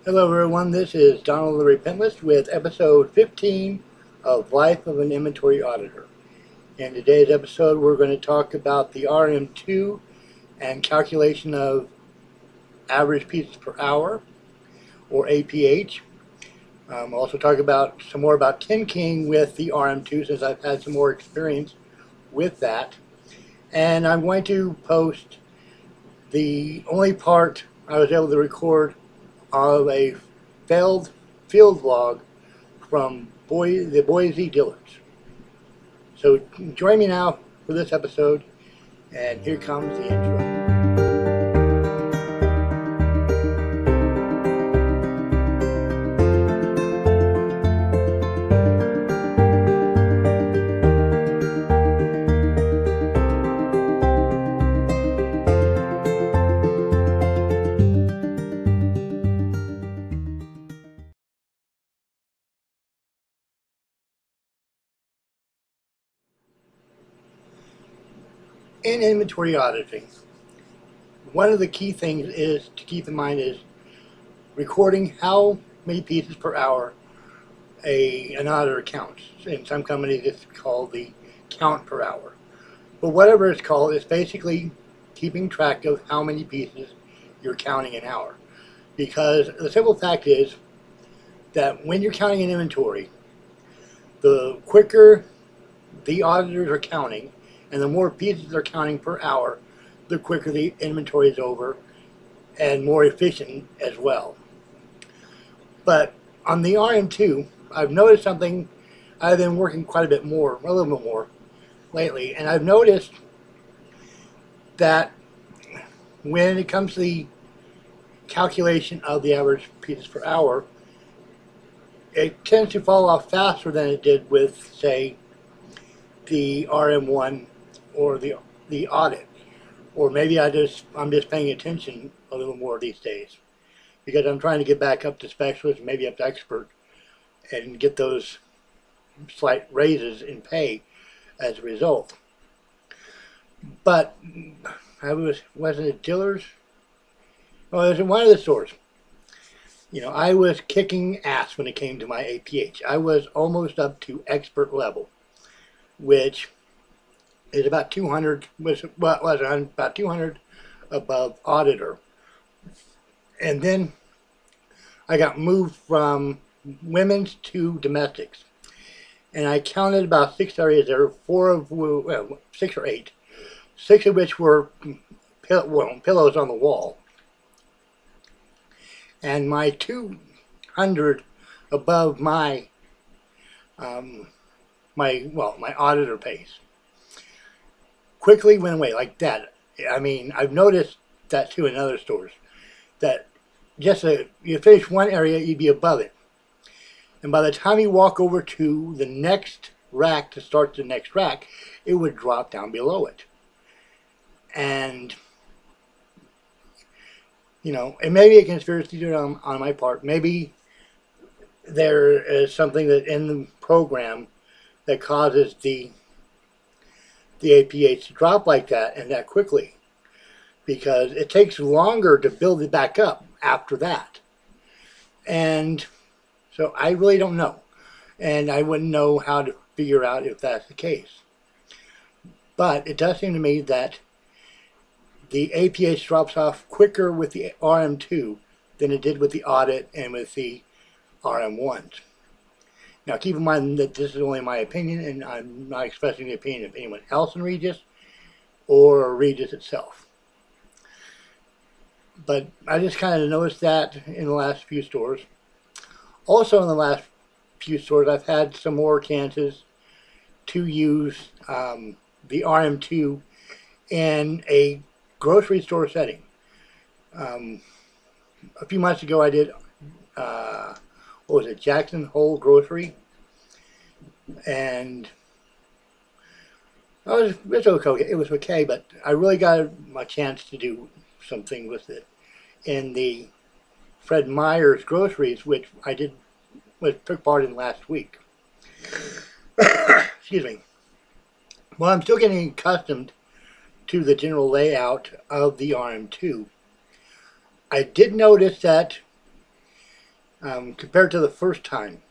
Hello everyone, this is Donald the Repentless with episode 15 of Life of an Inventory Auditor. In today's episode we're going to talk about the RM-2 and calculation of average pieces per hour, or APH. Also talk about some more about Tin King with the RM-2 since I've had some more experience with that. And I'm going to post the only part I was able to record of a failed field log from the Boise Dillards. So join me now for this episode, and here comes the intro. In inventory auditing, one of the key things is to keep in mind is recording how many pieces per hour an auditor counts. In some companies it's called the count per hour. But whatever it's called, it's basically keeping track of how many pieces you're counting an hour. Because the simple fact is that when you're counting an inventory, the quicker the auditors are counting and the more pieces they're counting per hour, the quicker the inventory is over and more efficient as well. But on the RM-2, I've noticed something. I've been working quite a little bit more lately, and I've noticed that when it comes to the calculation of the average pieces per hour, it tends to fall off faster than it did with, say, the RM1 or the audit. Or maybe I'm just paying attention a little more these days because I'm trying to get back up to specialist, maybe up to expert, and get those slight raises in pay as a result. But wasn't it Dillard's? Well, it was in one of the stores. You know, I was kicking ass when it came to my APH. I was almost up to expert level, which is about 200, about 200 above auditor. And then I got moved from women's to domestics. And I counted about 6 areas there, 6 or 8. 6 of which were pillows on the wall. And my 200 above my my auditor pays quickly went away like that. I mean, I've noticed that too in other stores, that just you finish one area, you'd be above it. And by the time you walk over to the next rack to start the next rack, it would drop down below it. And, you know, it may be a conspiracy theory on my part. Maybe there is something that in the program that causes the APH to drop like that and that quickly, because it takes longer to build it back up after that. And so I really don't know, and I wouldn't know how to figure out if that's the case. But it does seem to me that the APH drops off quicker with the RM-2 than it did with the audit and with the RM-1s. Now keep in mind that this is only my opinion, and I'm not expressing the opinion of anyone else in Regis or Regis itself. But I just kind of noticed that in the last few stores. Also in the last few stores, I've had some more chances to use the RM-2 in a grocery store setting. A few months ago I did, what was it, Jackson Hole Grocery, and it was okay, but I really got my chance to do something with it in the Fred Meyer's Groceries, which I took part in last week. Excuse me. Well, I'm still getting accustomed to the general layout of the RM-2. I did notice that Compared to the first time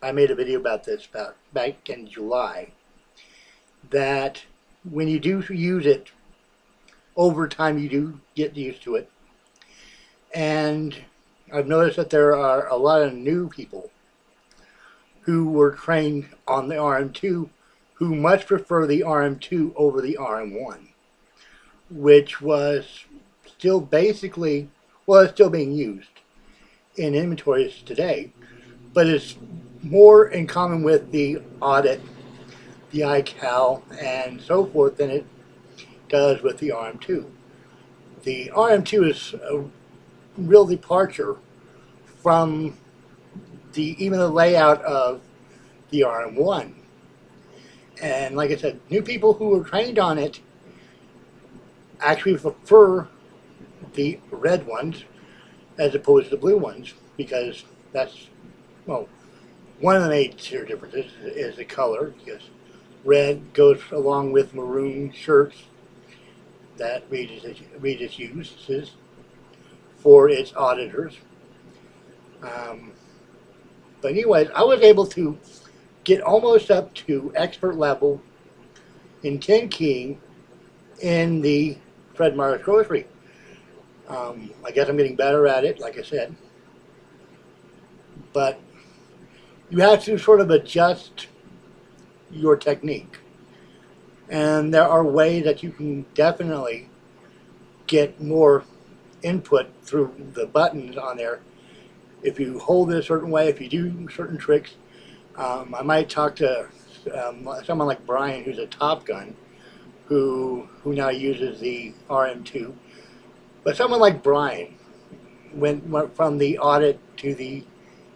I made a video about this back in July, that when you do use it over time, you do get used to it. And I've noticed that there are a lot of new people who were trained on the RM-2 who much prefer the RM-2 over the RM-1, which was still basically, well, it's still being used in inventories today, but it's more in common with the Audit, the iCal, and so forth than it does with the RM-2. The RM-2 is a real departure from even the layout of the RM-1. And like I said, new people who are trained on it actually prefer the red ones as opposed to the blue ones, because that's, well, one of the major differences is the color, because red goes along with maroon shirts that Regis uses for its auditors. But anyways, I was able to get almost up to expert level in 10 keying in the Fred Meyer's Grocery. I guess I'm getting better at it, like I said. But you have to sort of adjust your technique. And there are ways that you can definitely get more input through the buttons on there. If you hold it a certain way, if you do certain tricks. I might talk to someone like Brian, who's a Top Gun, who now uses the RM-2. But someone like Brian went from the Audit to the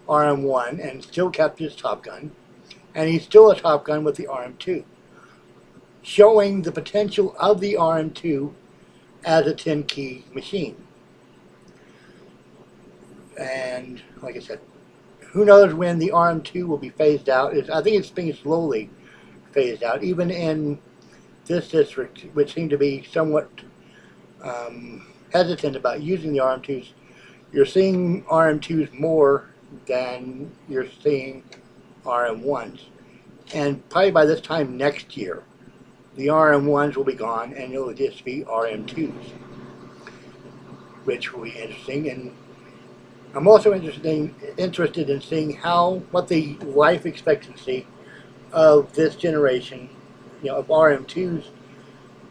RM-1 and still kept his Top Gun, and he's still a Top Gun with the RM-2, showing the potential of the RM-2 as a 10-key machine. And like I said, who knows when the RM-2 will be phased out. I think it's being slowly phased out, even in this district, which seem to be somewhat hesitant about using the RM-2s. You're seeing RM-2s more than you're seeing RM-1s. And probably by this time next year, the RM-1s will be gone and it'll just be RM-2s, which will be interesting. And I'm also interested in seeing what the life expectancy of this generation, of RM-2s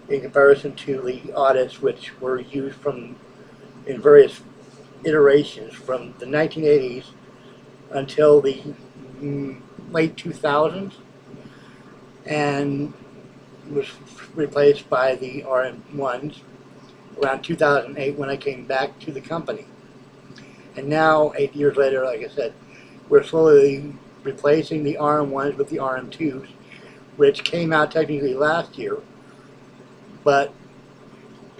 in comparison to the audits, which were used in various iterations from the 1980s until the late 2000s, and was replaced by the RM-1s around 2008 when I came back to the company. And now, 8 years later, like I said, we're slowly replacing the RM-1s with the RM-2s, which came out technically last year, but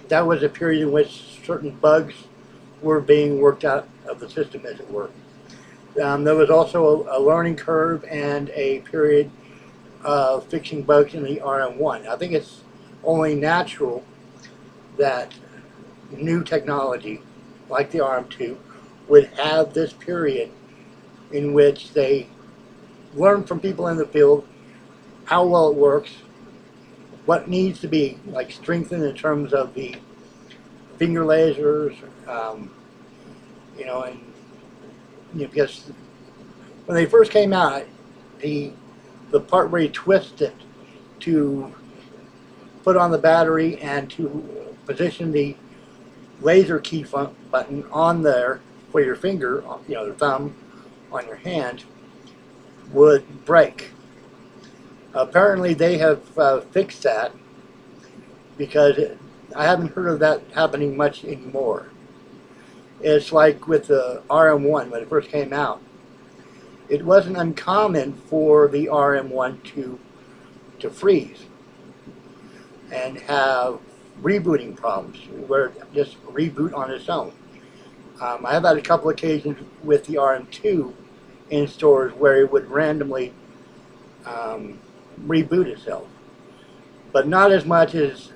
that was a period in which certain bugs were being worked out of the system, as it were. There was also a learning curve and a period of fixing bugs in the RM-1. I think it's only natural that new technology, like the RM-2, would have this period in which they learn from people in the field how well it works, what needs to be strengthened in terms of the finger lasers, because when they first came out, the part where you twist it to put on the battery and to position the laser key button on there for your finger, the thumb on your hand, would break. Apparently they have fixed that, because I haven't heard of that happening much anymore. It's like with the RM-1 when it first came out. It wasn't uncommon for the RM-1 to freeze and have rebooting problems, where it just reboot on its own. I have had a couple occasions with the RM-2 in stores where it would randomly reboot itself, but not as much as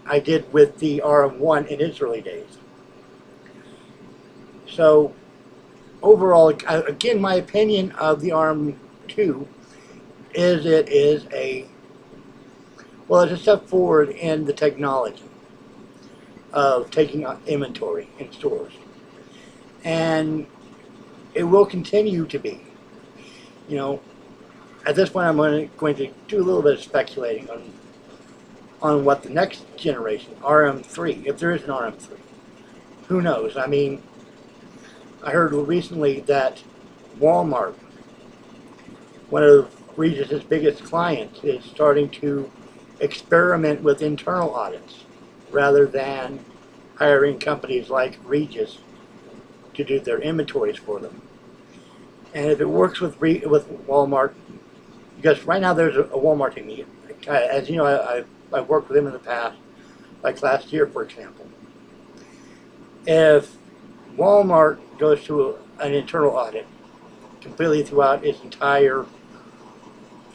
I did with the RM-1 in its early days. So overall, again, my opinion of the RM-2 is it is well, it's a step forward in the technology of taking inventory in stores. And it will continue to be. You know, at this point I'm going to do a little bit of speculating on what the next generation, RM-3, if there is an RM-3. Who knows? I mean, I heard recently that Walmart, one of Regis's biggest clients, is starting to experiment with internal audits rather than hiring companies like Regis to do their inventories for them. And if it works with Walmart, because right now there's a Walmart team. As you know, I've worked with them in the past, like last year, for example. If Walmart goes to an internal audit completely throughout its entire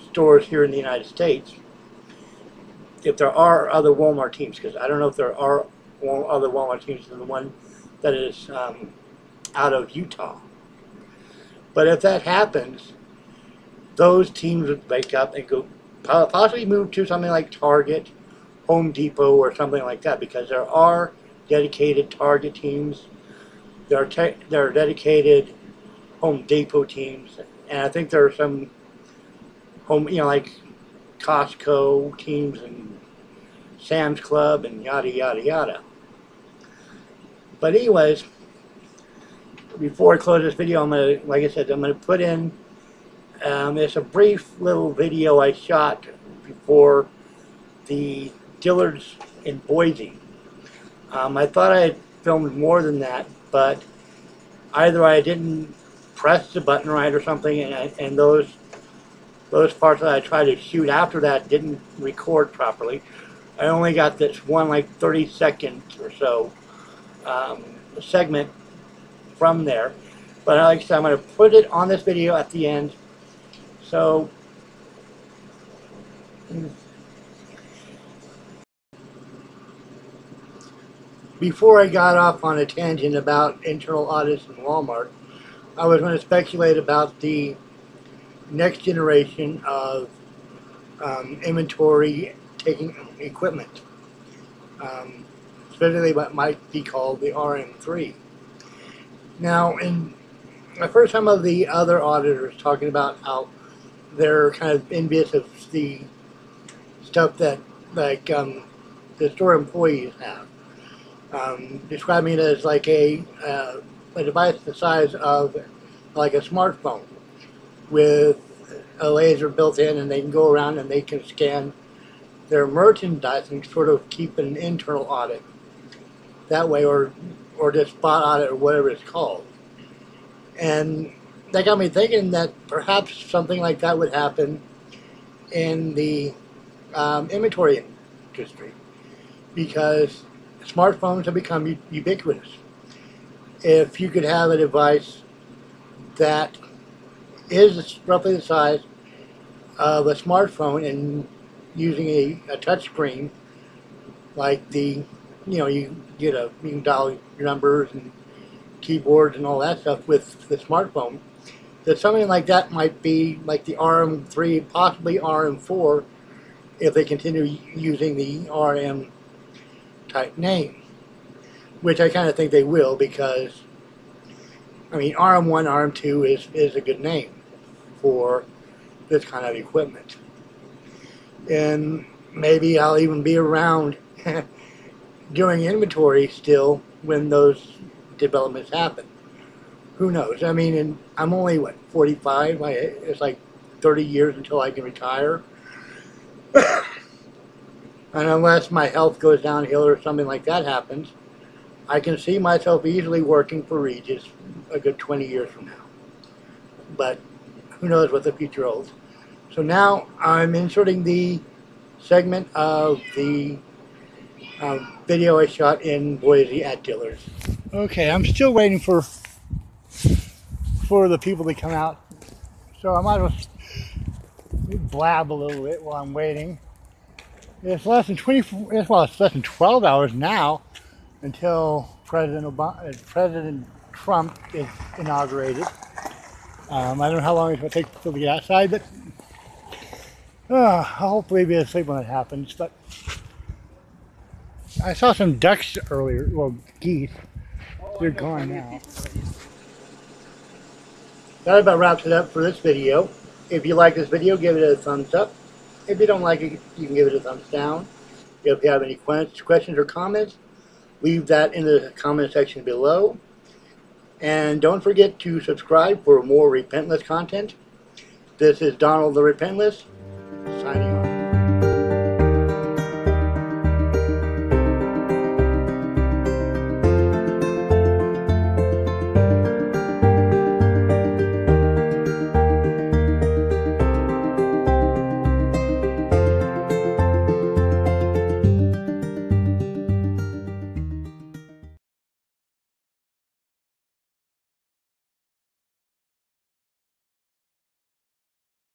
stores here in the United States, if there are other Walmart teams, because I don't know if there are other Walmart teams than the one that is out of Utah. But if that happens, those teams would wake up and go possibly move to something like Target, Home Depot, or something like that, because there are dedicated Target teams, there are dedicated Home Depot teams, and I think there are some like Costco teams and Sam's Club and yada yada yada. But anyways, before I close this video, like I said, I'm gonna put in it's a brief little video I shot before the Dillard's in Boise. I thought I had filmed more than that, but either I didn't press the button right or something, and those parts that I tried to shoot after that didn't record properly. I only got this one like 30 seconds or so segment from there. But like I said, I'm going to put it on this video at the end. So before I got off on a tangent about internal audits in Walmart, I was going to speculate about the next generation of inventory taking equipment, specifically what might be called the RM-3. Now, I've heard some of the other auditors talking about how they're kind of envious of the stuff that like the store employees have, describing it as like a device the size of like a smartphone with a laser built in, and they can go around and they can scan their merchandise and sort of keep an internal audit that way, or just spot audit or whatever it's called. And that got me thinking that perhaps something like that would happen in the inventory industry, because smartphones have become ubiquitous. If you could have a device that is roughly the size of a smartphone and using a touch screen, like you can dial your numbers and keyboards and all that stuff with the smartphone, that something like that might be like the RM-3, possibly RM-4, if they continue using the RM type name, which I kind of think they will, because I mean RM-1, RM-2 is a good name for this kind of equipment. And maybe I'll even be around doing inventory still when those developments happen. Who knows? I mean, and I'm only, what, 45? It's like 30 years until I can retire. And unless my health goes downhill or something like that happens, I can see myself easily working for Regis a good 20 years from now. But who knows what the future holds. So now I'm inserting the segment of the video I shot in Boise at Dillard's. Okay, I'm still waiting for the people to come out, so I might as well blab a little bit while I'm waiting. It's less than 12 hours now until President Trump is inaugurated. I don't know how long it's going to take to get outside, but I'll hopefully be asleep when it happens. But I saw some ducks earlier, well, geese. They're gone now. That about wraps it up for this video. If you like this video, give it a thumbs up. If you don't like it, you can give it a thumbs down. If you have any questions or comments, leave that in the comment section below. And don't forget to subscribe for more Repentless content. This is Donald the Repentless.